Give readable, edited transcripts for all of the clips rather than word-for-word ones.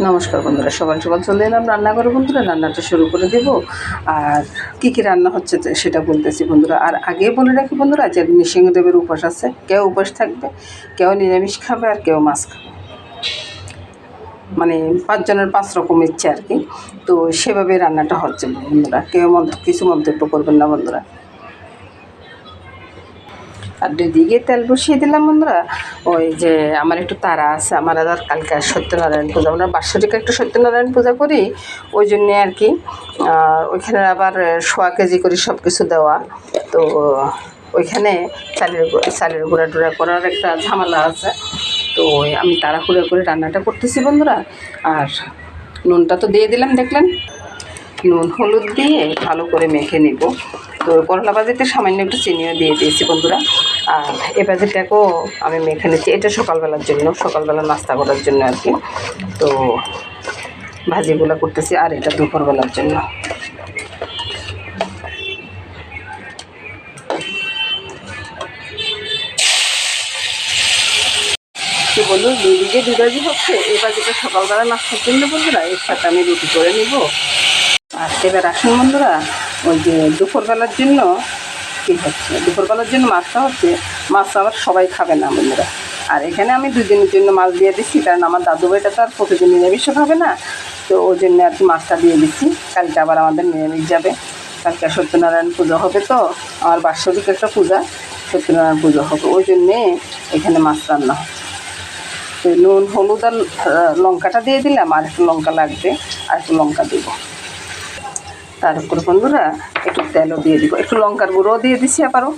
নমস্কার বন্ধুরা, সকাল সকাল চলে এলাম রান্নাঘরে। বন্ধুরা, রান্নাটা শুরু করে দেব। আর কী রান্না হচ্ছে সেটা বলতেছি বন্ধুরা। আর আগে বলে রাখি বন্ধুরা যে নৃসিংহদেবের উপোস আছে, কেউ উপোস থাকবে, কেউ নিরামিষ খাবে, আর কেউ মাছ খাবে। মানে 5 জনের 5 রকম ইচ্ছে আর কি। তো সেভাবে রান্নাটা হচ্ছে বন্ধুরা, কেউ কিছু মন্তব্য করবেন না বন্ধুরা। আর দুদিকে তেল বসিয়ে দিলাম বন্ধুরা। ওই যে আমার একটু তাড়া আছে, আমার আবার কালকে সত্যনারায়ণ পূজা, আমরা বাৎসরিক একটু সত্যনারায়ণ পূজা করি, ওই জন্যে আর কি। ওইখানে আবার 1.25 কেজি করে সব কিছু দেওয়া, তো ওইখানে চালের গুঁড়া টুড়া করার একটা ঝামেলা আছে। তো আমি তাড়াহুড়ো করে রান্নাটা করতেছি বন্ধুরা। আর নুনটা তো দিয়ে দিলাম, দেখলেন, নুন হলুদ দিয়ে ভালো করে মেখে নিব। তো করলা ভাজিতে সামান্য একটু চিনিও দিয়ে দিয়েছি বন্ধুরা। আর এ ভাজিটাকেও আমি মেখে নিচ্ছি, এটা সকালবেলার জন্য, সকালবেলা নাস্তা করার জন্য আর কি। তো ভাজিগুলো করতেছি, আর এটা দুপুরবেলার জন্য। তো বলুন, দুদিকে 2 ভাজি হচ্ছে। এই ভাজিটা সকালবেলা নাস্তার জন্য বন্ধুরা, এর সাথে আমি রুটি করে নিব। আর এবার আসুন বন্ধুরা, ওই যে দুপুরবেলার জন্য কী হচ্ছে, দুপুরবেলার জন্য মাছটা হচ্ছে। মাছটা আবার সবাই খাবে না বন্ধুরা। আর এখানে আমি 2 দিনের জন্য মাছ দিয়ে দিচ্ছি, কারণ আমার দাদু ভাইটা তো আর প্রতিদিন নিরামিষ খাবে না। তো ওই জন্য আর কি মাছটা দিয়ে দিচ্ছি। কালকে আবার আমাদের নিরামিষ যাবে, কালকে সত্যনারায়ণ পুজো হবে। তো আমার বাৎসরিক একটা পূজা, সত্যনারায়ণ পুজো হবে, ওই জন্যে এখানে মাছ রান্না হচ্ছে। তো নুন হলুদ আর লঙ্কাটা দিয়ে দিলাম, আর একটু লঙ্কা লাগবে, আর একটু লঙ্কা দেবো। তার উপরে বন্ধুরা একটু তেলও দিয়ে দিব, একটু লঙ্কার গুঁড়োও দিয়ে দিছি আবারও।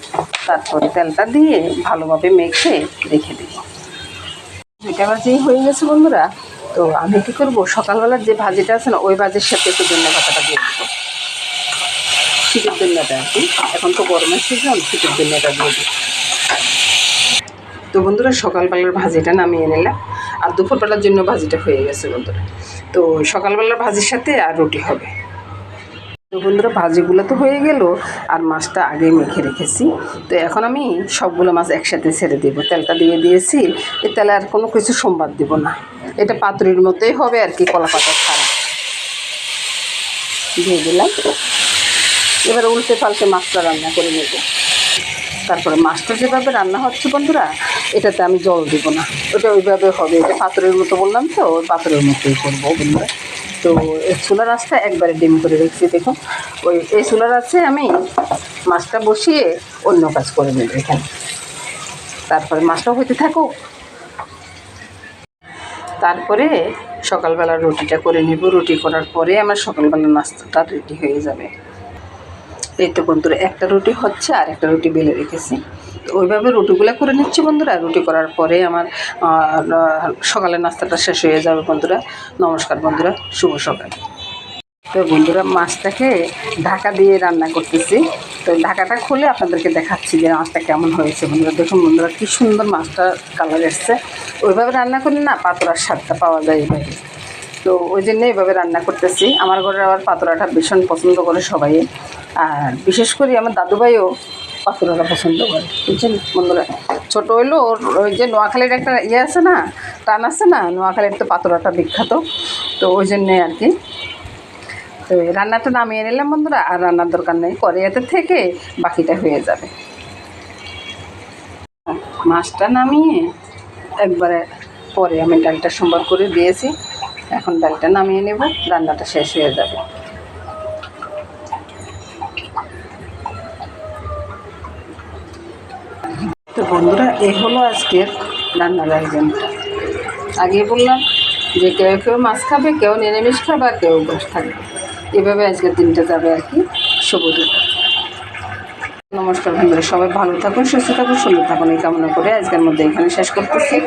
তারপরে তেলটা দিয়ে ভালোভাবে মেখে রেখে দিব। 2টা ভাজি হয়ে গেছে বন্ধুরা। তো আমি কী করবো, সকালবেলার যে ভাজিটা আছে না, ওই ভাজির সাথে একটু ধনিয়া পাতাটা দিয়ে দেবো, শীতের ধনিয়াটা আর কি। এখন তো গরমের সিজন, শীতের ধনিয়াটা দিয়ে দিই। তো বন্ধুরা, সকালবেলার ভাজিটা নামিয়ে নিলাম, আর দুপুরবেলার জন্য ভাজিটা হয়ে গেছে বন্ধুরা। তো সকালবেলার ভাজির সাথে আর রুটি হবে। তো বন্ধুরা, ভাজিগুলো তো হয়ে গেল, আর মাছটা আগেই মেখে রেখেছি। তো এখন আমি সবগুলো মাছ একসাথে ছেড়ে দেবো, তেলটা দিয়ে দিয়েছি। এই তেলে আর কোনো কিছু সম্বাদ দিব না, এটা পাতুরির মতোই হবে আর কি, কলা পাতা ছাড়া। দিয়ে দিলাম। এবার উল্টে পাল্টে মাছটা রান্না করে নেব। তারপরে মাছটা যেভাবে রান্না হচ্ছে বন্ধুরা, এটাতে আমি জল দিব না, ওটা ওইভাবে হবে। এটা পাতুরের মতো বললাম, তো ওই পাতুরের মতোই করবো বন্ধুরা। তো এই চুলার আঁচটা একবারে ডিম করে রেখেছি, দেখুন। এই চুলার আঁচে আমি মাছটা বসিয়ে অন্য কাজ করে নেব এখানে। তারপরে মাছটাও হইতে থাকুক, তারপরে সকালবেলা রুটিটা করে নেব। রুটি করার পরে আমার সকালবেলা নাস্তাটা রেডি হয়ে যাবে। এই তো বন্ধুরা, একটা রুটি হচ্ছে, আর একটা রুটি বেলে রেখেছি। তো ওইভাবে রুটিগুলো করে নিচ্ছি বন্ধুরা। রুটি করার পরে আমার সকালের নাস্তাটা শেষ হয়ে যাবে বন্ধুরা। নমস্কার বন্ধুরা, শুভ সকাল। তো বন্ধুরা, মাছটাকে ঢাকা দিয়ে রান্না করতেছি। তো ঢাকাটা খুলে আপনাদেরকে দেখাচ্ছি যে মাছটা কেমন হয়েছে বন্ধুরা। দেখুন বন্ধুরা, কী সুন্দর মাছটা কালার এসছে। ওইভাবে রান্না করলে না পাতোড়ার স্বাদটা পাওয়া যায় এইভাবে। তো ওই জন্য এইভাবে রান্না করতেছি। আমার ঘরে আবার পাতোড়াটা ভীষণ পছন্দ করে সবাই, আর বিশেষ করে আমার দাদুভাইও পাতোড়াটা পছন্দ করে, বুঝছেন বন্ধুরা। ছোটো হইলো ওই যে নোয়াখালীর একটা ইয়ে আছে না, টান আছে না, নোয়াখালীর তো পাতোড়াটা বিখ্যাত। তো ওই জন্যে আর কি। তো এই রান্নাটা নামিয়ে নিলাম বন্ধুরা, আর রান্নার দরকার নেই, কড়াইতে থেকে বাকিটা হয়ে যাবে। মাছটা নামিয়ে একবারে পরে আমি ডালটা সম্বার করে দিয়েছি। এখন ডালটা নামিয়ে নেব, রান্নাটা শেষ হয়ে যাবে। তো বন্ধুরা, এই হলো আজকের রান্নার আয়োজনটা। আগে বললাম যে কেউ কেউ মাছ খাবে, কেউ নিরামিষ খাবে, আর কেউ উপোস থাকবে। এভাবে আজকের দিনটা যাবে আর কি। শুভ দুপুর। নমস্কার বন্ধুরা, সবাই ভালো থাকুন, সুস্থ থাকুন, সুন্দর থাকুন, এই কামনা করে আজকের মধ্যে এখানে শেষ করতেছি।